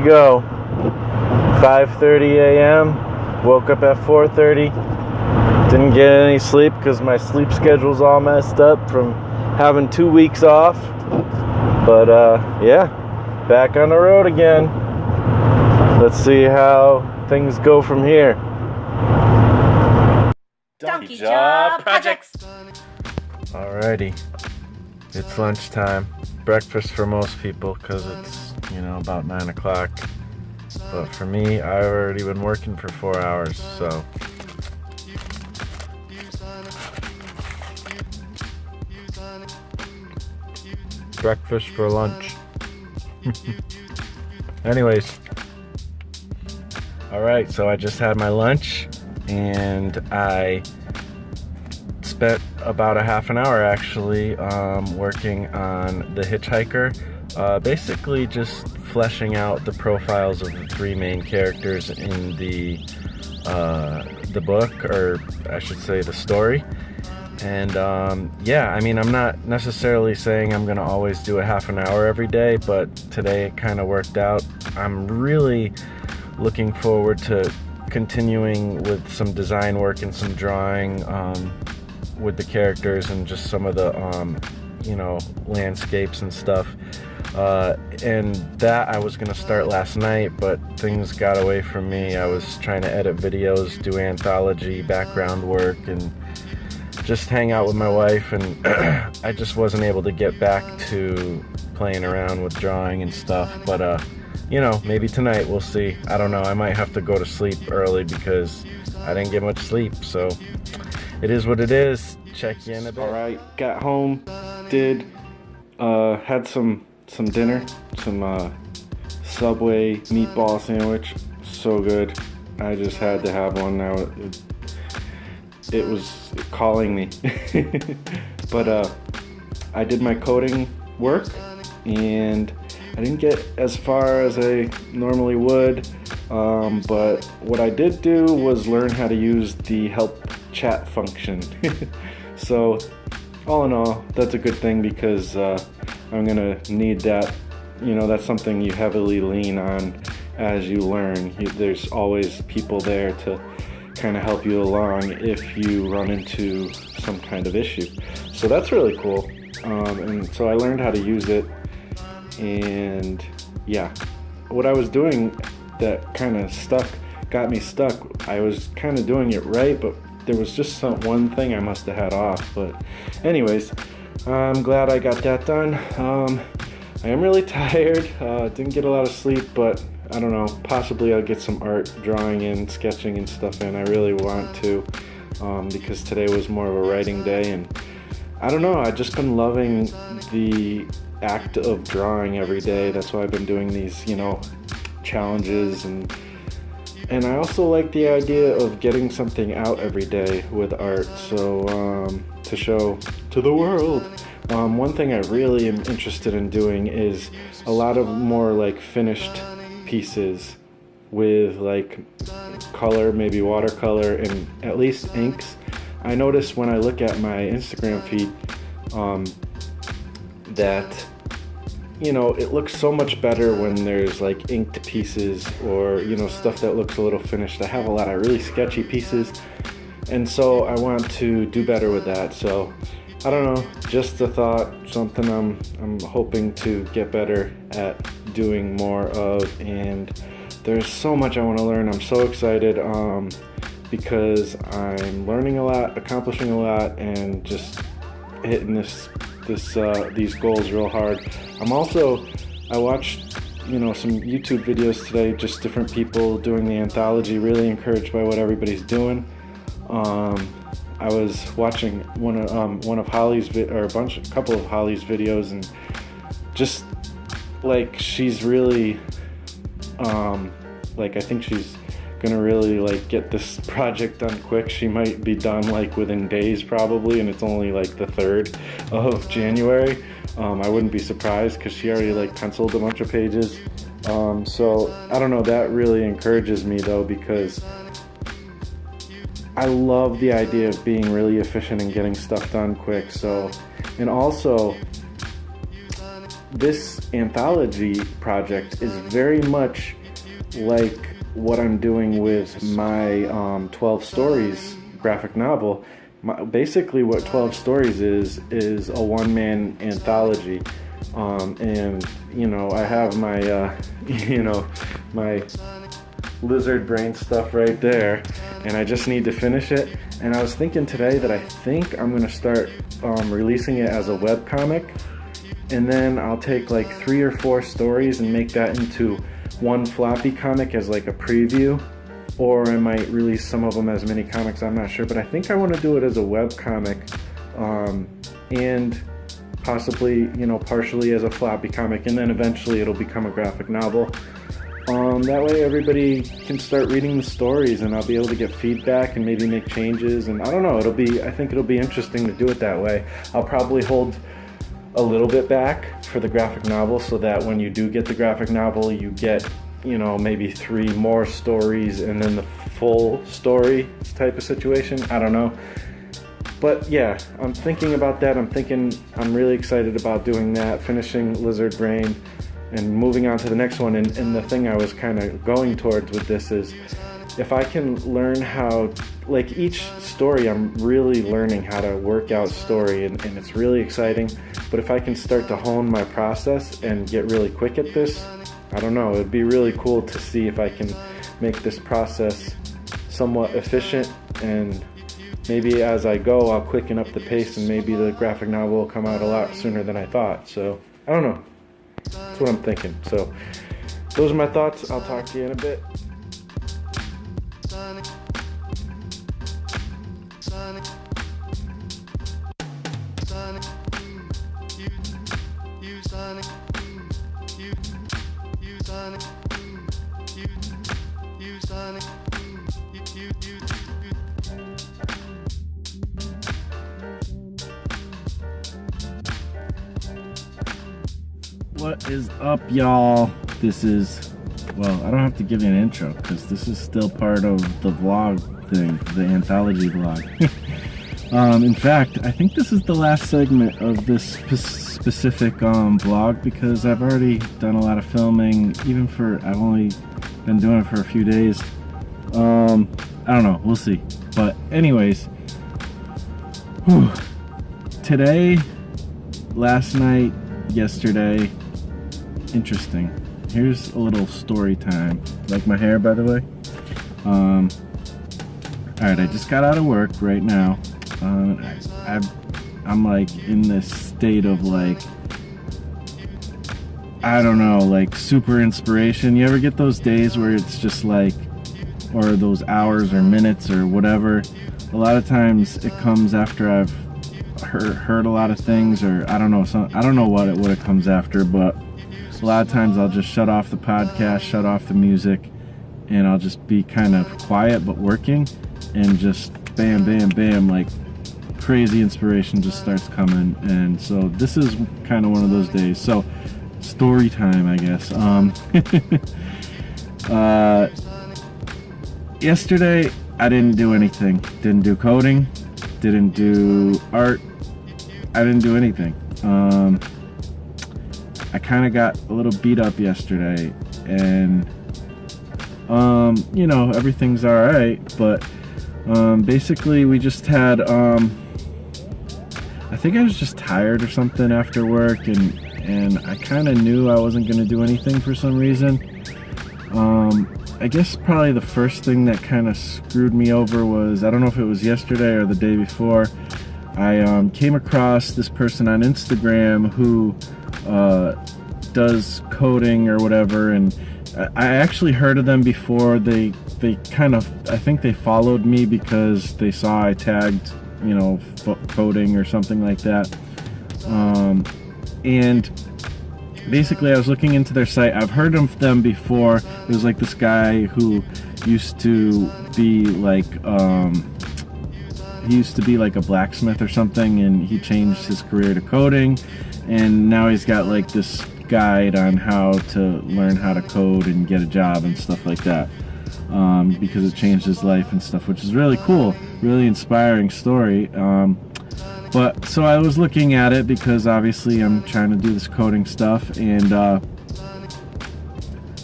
go. 5:30 a.m. Woke up at 4:30. Didn't get any sleep because my sleep schedule's all messed up from having 2 weeks off. But yeah, back on the road again. Let's see how things go from here. Donkey Job Projects. Alrighty, it's lunchtime. Breakfast for most people because it's, about 9 o'clock. But for me, I've already been working for 4 hours, so. Breakfast for lunch. Anyways. Alright, so I just had my lunch and I spent about a half an hour actually working on the hitchhiker. Basically just fleshing out the profiles of the three main characters in the book, or I should say the story. And yeah, I mean, I'm not necessarily saying I'm gonna always do a half an hour every day, but today it kind of worked out. I'm really looking forward to continuing with some design work and some drawing with the characters and just some of the landscapes and stuff. And that I was gonna start last night, but things got away from me. I was trying to edit videos, do Anthology background work, and just hang out with my wife, and I just wasn't able to get back to playing around with drawing and stuff. But maybe tonight, we'll see. I don't know, I might have to go to sleep early because I didn't get much sleep, so it is what it is. Check you in a bit. Alright, got home, had some dinner, some Subway meatball sandwich, so good. I just had to have one now. It was calling me. But I did my coding work and I didn't get as far as I normally would, but what I did do was learn how to use the help chat function. So all in all, that's a good thing because I'm gonna need that. That's something you heavily lean on as you learn. There's always people there to kind of help you along if you run into some kind of issue. So that's really cool. And so I learned how to use it. And yeah, what I was doing that kind of got me stuck. I was kind of doing it right, but there was just one thing I must have had off. But anyways, I'm glad I got that done. I am really tired. Didn't get a lot of sleep, but I don't know, possibly I'll get some art, drawing and sketching and stuff in. I really want to, because today was more of a writing day, and I don't know, I've just been loving the act of drawing every day. That's why I've been doing these, challenges, and I also like the idea of getting something out every day with art, so to show to the world. One thing I really am interested in doing is a lot of more like finished pieces with like color, maybe watercolor, and at least inks. I notice when I look at my Instagram feed that it looks so much better when there's like inked pieces or stuff that looks a little finished. I have a lot of really sketchy pieces, and so I want to do better with that. So I don't know, just a thought, something I'm hoping to get better at doing more of, and there's so much I want to learn. I'm so excited because I'm learning a lot, accomplishing a lot, and just hitting these goals real hard. I watched some YouTube videos today, just different people doing the Anthology. Really encouraged by what everybody's doing. I was watching one of Holly's a couple of Holly's videos, and just like she's really I think she's gonna really like get this project done quick. She might be done like within days probably, and it's only like the 3rd of January. I wouldn't be surprised because she already like penciled a bunch of pages. So I don't know, that really encourages me though, because I love the idea of being really efficient and getting stuff done quick. So, and also this Anthology project is very much like what I'm doing with my 12 Stories graphic novel. Basically what 12 Stories is a one-man anthology. And, you know, I have my, my lizard brain stuff right there, and I just need to finish it. And I was thinking today that I think I'm going to start releasing it as a webcomic, and then I'll take like 3 or 4 stories and make that into one floppy comic as like a preview, or I might release some of them as mini comics, I'm not sure, but I think I want to do it as a webcomic, and possibly, you know, partially as a floppy comic, and then eventually it'll become a graphic novel. That way everybody can start reading the stories, and I'll be able to get feedback and maybe make changes, and I don't know, I think it'll be interesting to do it that way. I'll probably hold a little bit back for the graphic novel, so that when you do get the graphic novel, you get, you know, maybe 3 more stories and then the full story type of situation. I don't know. But yeah, I'm thinking about that. I'm really excited about doing that, finishing Lizard Brain and moving on to the next one. And the thing I was kind of going towards with this is, if I can learn how, like each story, I'm really learning how to work out story, and it's really exciting. But if I can start to hone my process and get really quick at this, I don't know, it'd be really cool to see if I can make this process somewhat efficient, and maybe as I go, I'll quicken up the pace, and maybe the graphic novel will come out a lot sooner than I thought. So, I don't know. That's what I'm thinking. So, those are my thoughts. I'll talk to you in a bit. What is up, y'all? This is, well, I don't have to give you an intro because this is still part of the vlog thing, the Anthology vlog. In fact, I think this is the last segment of this specific vlog, because I've already done a lot of filming, I've only been doing it for a few days. I don't know, we'll see. But anyways, today, last night, yesterday, interesting. Here's a little story time. Like my hair, by the way? Alright, I just got out of work right now. I'm like in this state of like, I don't know, like super inspiration. You ever get those days where it's just like, or those hours or minutes or whatever? A lot of times it comes after I've heard a lot of things, or I don't know what it comes after, but a lot of times I'll just shut off the podcast, shut off the music, and I'll just be kind of quiet but working, and just bam, bam, bam, like crazy inspiration just starts coming. And so this is kind of one of those days. So story time, I guess. Yesterday I didn't do anything. Didn't do coding, didn't do art. I didn't do anything. I kind of got a little beat up yesterday, and you know, everything's all right, but basically we just had I think I was just tired or something after work, and I kind of knew I wasn't going to do anything for some reason. I guess probably the first thing that kind of screwed me over was, I don't know if it was yesterday or the day before, I came across this person on Instagram who does coding or whatever, and I actually heard of them before. They kind of, I think they followed me because they saw I tagged, you know, coding or something like that. And basically I was looking into their site. I've heard of them before. It was like this guy who used to be like a blacksmith or something, and he changed his career to coding, and now he's got like this guide on how to learn how to code and get a job and stuff like that, because it changed his life and stuff, which is really cool, really inspiring story. But so I was looking at it because obviously I'm trying to do this coding stuff, and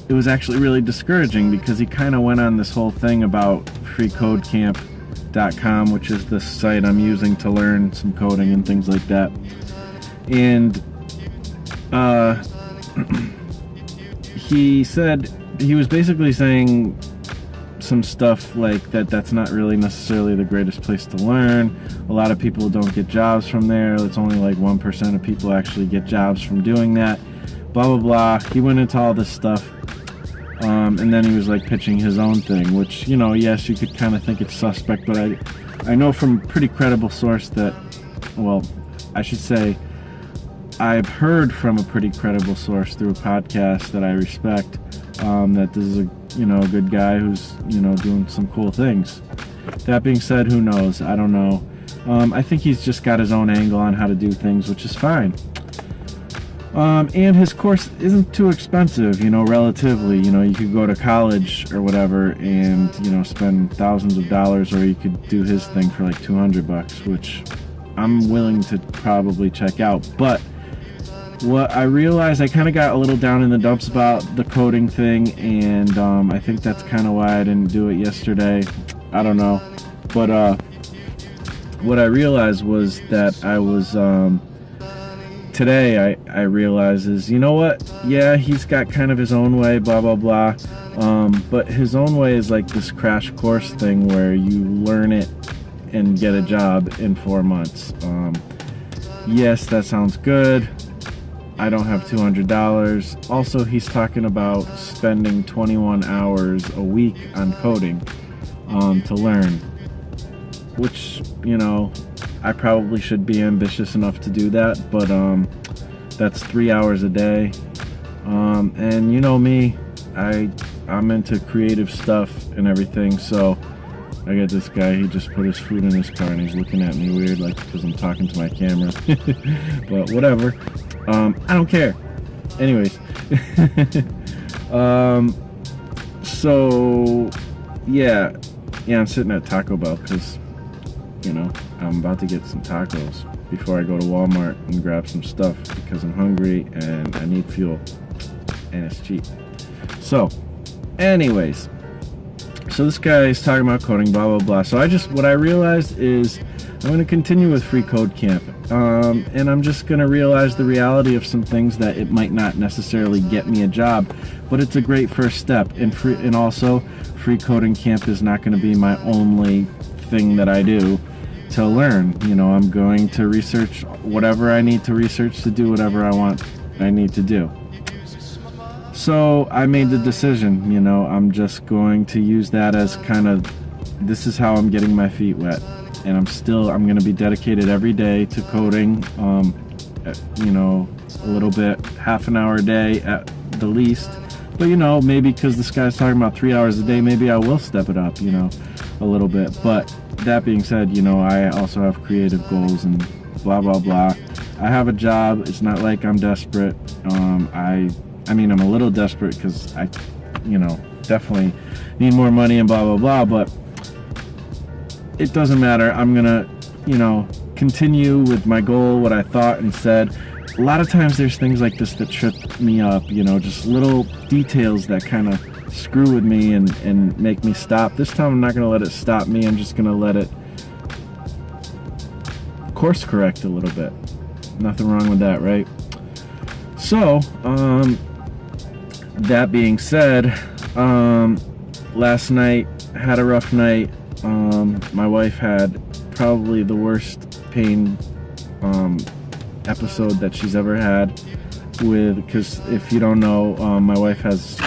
it was actually really discouraging because he kind of went on this whole thing about freecodecamp.com, which is the site I'm using to learn some coding and things like that. And he said, he was basically saying some stuff like that's not really necessarily the greatest place to learn. A lot of people don't get jobs from there. It's only like 1% of people actually get jobs from doing that. Blah, blah, blah. He went into all this stuff. And then he was like pitching his own thing, which, you know, yes, you could kind of think it's suspect, but I know from a pretty credible source that, well, I should say, I've heard from a pretty credible source through a podcast that I respect, that this is a, you know, a good guy who's, you know, doing some cool things. That being said, who knows? I don't know. I think he's just got his own angle on how to do things, which is fine. And his course isn't too expensive, you know, relatively. You know, you could go to college or whatever and, you know, spend thousands of dollars, or you could do his thing for like $200, which I'm willing to probably check out. But what I realized, I kind of got a little down in the dumps about the coding thing, and I think that's kind of why I didn't do it yesterday. I don't know. But what I realized was that I was... today I realize is, you know what, yeah, he's got kind of his own way, blah blah blah, but his own way is like this crash course thing where you learn it and get a job in 4 months. Yes, that sounds good. I don't have $200. Also, he's talking about spending 21 hours a week on coding to learn, which, you know, I probably should be ambitious enough to do that, but that's 3 hours a day. And you know me, I'm into creative stuff and everything, so I got this guy, he just put his food in his car and he's looking at me weird, like, because I'm talking to my camera. But whatever. I don't care. Anyways. So yeah, I'm sitting at Taco Bell because, you know, I'm about to get some tacos before I go to Walmart and grab some stuff because I'm hungry and I need fuel and it's cheap. So anyways, so this guy is talking about coding, blah blah blah. So what I realized is I'm going to continue with Free Code Camp, and I'm just going to realize the reality of some things, that it might not necessarily get me a job, but it's a great first step. And also Free Coding Camp is not going to be my only thing that I do to learn. You know, I'm going to research whatever I need to research to do whatever I need to do. So I made the decision, you know, I'm just going to use that as kind of, this is how I'm getting my feet wet. And I'm going to be dedicated every day to coding, you know, a little bit, half an hour a day at the least. But, you know, maybe because this guy's talking about 3 hours a day, maybe I will step it up, you know, a little bit. But that being said, you know, I also have creative goals and blah, blah, blah. I have a job. It's not like I'm desperate. I mean, I'm a little desperate because I, you know, definitely need more money and blah, blah, blah. But it doesn't matter. I'm going to, you know, continue with my goal, what I thought and said. A lot of times there's things like this that trip me up, you know, just little details that kind of screw with me and make me stop. This time I'm not going to let it stop me. I'm just going to let it course correct a little bit. Nothing wrong with that, right? So, that being said, last night had a rough night. My wife had probably the worst pain episode that she's ever had because if you don't know, my wife has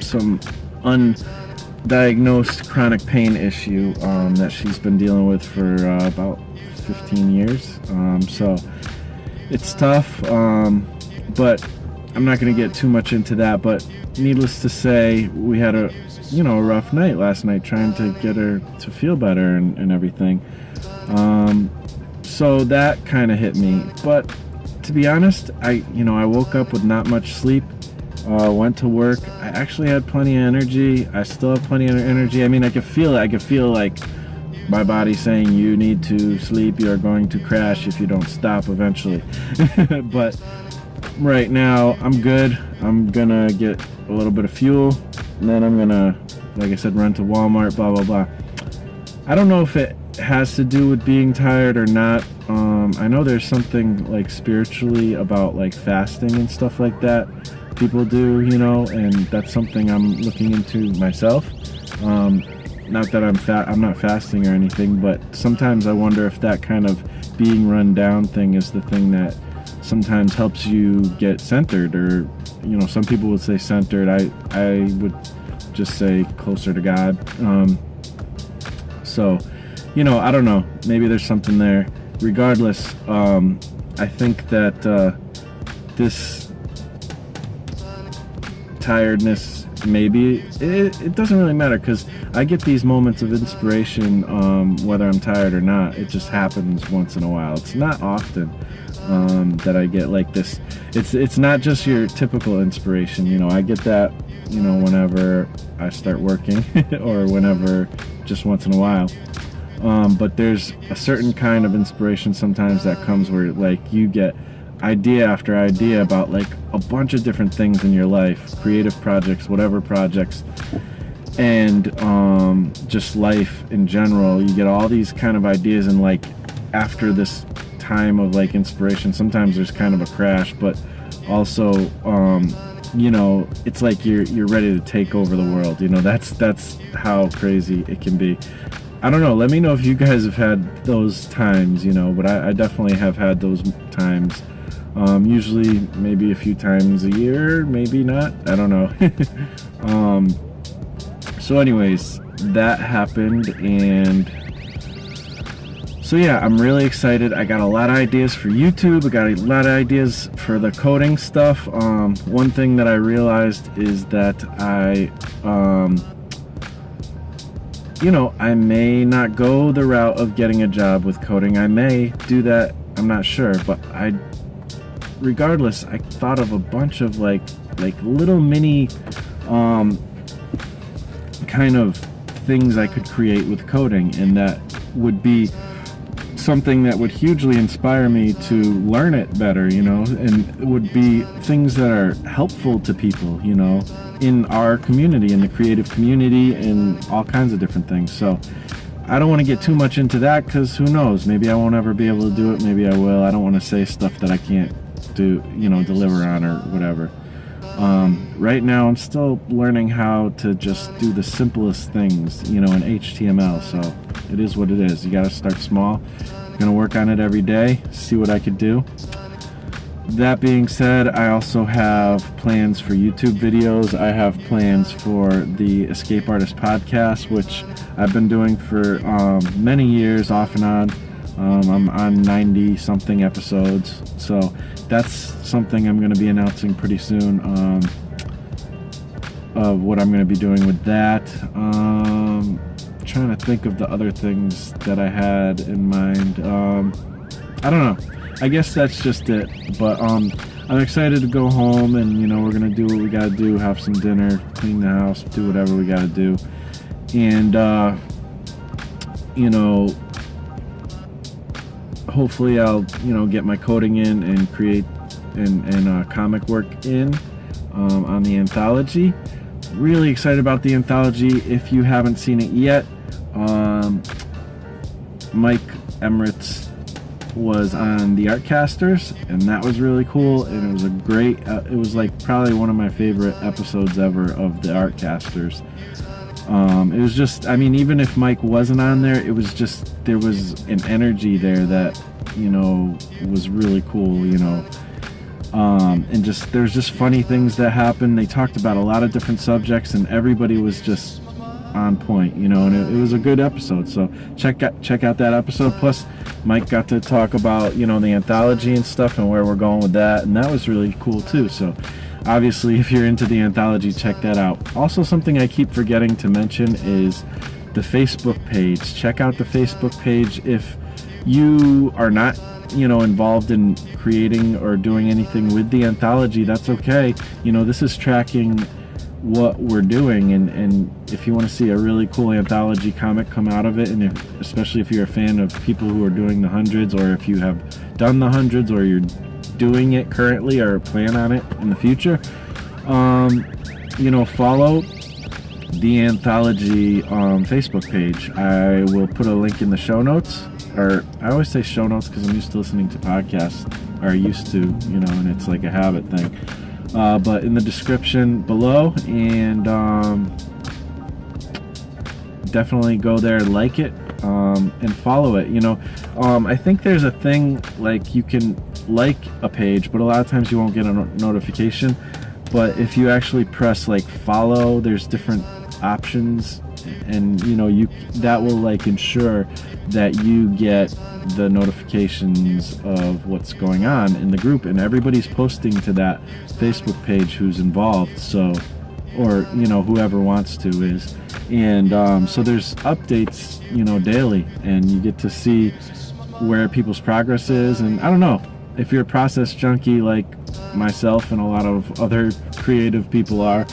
some undiagnosed chronic pain issue that she's been dealing with for about 15 years. So it's tough, but I'm not going to get too much into that. But needless to say, we had a rough night last night trying to get her to feel better and everything. So that kind of hit me. But to be honest, I woke up with not much sleep, went to work. I actually had plenty of energy. I still have plenty of energy. I mean, I could feel it. I could feel like my body saying, you need to sleep. You're going to crash if you don't stop eventually. But right now I'm good. I'm gonna get a little bit of fuel, and then I'm gonna, like I said, run to Walmart, blah blah blah. I don't know if it has to do with being tired or not. I know there's something like spiritually about like fasting and stuff like that people do, you know, and that's something I'm looking into myself. Not that I'm not fasting or anything, but sometimes I wonder if that kind of being run down thing is the thing that sometimes helps you get centered, or, you know, some people would say centered. I would just say closer to God. So, you know, I don't know. Maybe there's something there. Regardless, I think that this tiredness, maybe it doesn't really matter, because I get these moments of inspiration, whether I'm tired or not. It just happens once in a while. It's not often that I get like this. It's not just your typical inspiration, you know. I get that, you know, whenever I start working or whenever, just once in a while. But there's a certain kind of inspiration sometimes that comes where like you get idea after idea about like a bunch of different things in your life, creative projects, whatever projects, and just life in general. You get all these kind of ideas, and like after this time of like inspiration, sometimes there's kind of a crash, but also you know, it's like you're ready to take over the world. You know, that's how crazy it can be. I don't know. Let me know if you guys have had those times, you know, but I definitely have had those times. Usually maybe a few times a year, maybe not. I don't know. So anyways, that happened, and so yeah, I'm really excited. I got a lot of ideas for YouTube. I got a lot of ideas for the coding stuff. One thing that I realized is that you know, I may not go the route of getting a job with coding. I may do that, I'm not sure, but regardless, I thought of a bunch of like little mini kind of things I could create with coding, and that would be something that would hugely inspire me to learn it better, you know, and it would be things that are helpful to people, you know, in our community, in the creative community, and all kinds of different things. So I don't want to get too much into that, because who knows, maybe I won't ever be able to do it, maybe I will. I don't want to say stuff that I can't do, you know, deliver on or whatever. Right now I'm still learning how to just do the simplest things, you know, in HTML, so it is what it is. You gotta start small. I'm gonna work on it every day, see what I could do. That being said, I also have plans for YouTube videos. I have plans for the Escape Artist podcast, which I've been doing for many years, off and on. I'm on 90 something episodes, so that's something I'm going to be announcing pretty soon, of what I'm going to be doing with that. Trying to think of the other things that I had in mind. I don't know. I guess that's just it. But I'm excited to go home, and you know, we're gonna do what we gotta do, have some dinner, clean the house, do whatever we gotta do, and you know, hopefully I'll, you know, get my coding in and create and comic work in on the Anthology. Really excited about the Anthology. If you haven't seen it yet, Mike Emmerich was on the Artcasters, and that was really cool, and it was a great it was like probably one of my favorite episodes ever of the Artcasters. It was just, I mean, even if Mike wasn't on there, it was just, there was an energy there that, you know, was really cool, you know. And just, there's just funny things that happened. They talked about a lot of different subjects, and everybody was just on point, you know, and it was a good episode. So check out that episode. Plus Mike got to talk about, you know, the Anthology and stuff, and where we're going with that, and that was really cool too. So obviously, if you're into the Anthology, check that out. Also, something I keep forgetting to mention is the Facebook page. Check out the Facebook page. If you are not, you know, involved in creating or doing anything with the Anthology, that's okay. You know, this is tracking what we're doing, and if you want to see a really cool Anthology comic come out of it, and especially if you're a fan of people who are doing the hundreds, or if you have done the hundreds, or you're doing it currently or plan on it in the future, follow the Anthology Facebook page. I will put a link in the show notes, or I always say show notes because I'm used to listening to podcasts, or used to, and it's like a habit thing. But in the description below, and definitely go there, like it, and follow it. I think there's a thing like you can like a page, but a lot of times you won't get a notification. But if you actually press like follow, there's different options, and that will like ensure that you get the notifications of what's going on in the group, and everybody's posting to that Facebook page who's involved, so, or whoever wants to is, and so there's updates daily, and you get to see where people's progress is. And I don't know, if you're a process junkie like myself and a lot of other creative people are,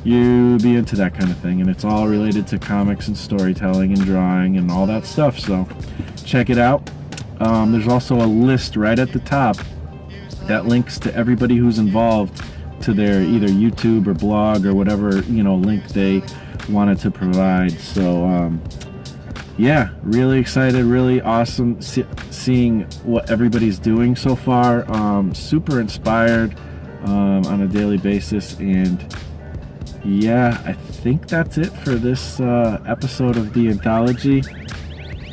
you be into that kind of thing, and it's all related to comics and storytelling and drawing and all that stuff, so check it out. There's also a list right at the top that links to everybody who's involved to their either YouTube or blog or whatever link they wanted to provide. So yeah, really excited, really awesome seeing what everybody's doing so far. Super inspired on a daily basis, and yeah, I think that's it for this episode of the Anthology.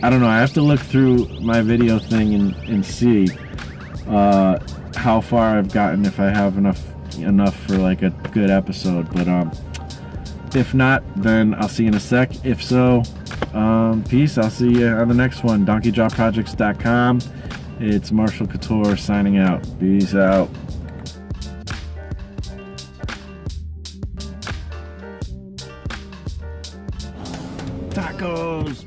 I don't know, I have to look through my video thing and see how far I've gotten, if I have enough for like a good episode. But if not, then I'll see you in a sec. If so, peace. I'll see you on the next one. DonkeyJawProjects.com. It's Marshall Couture signing out. Peace out. Tacos!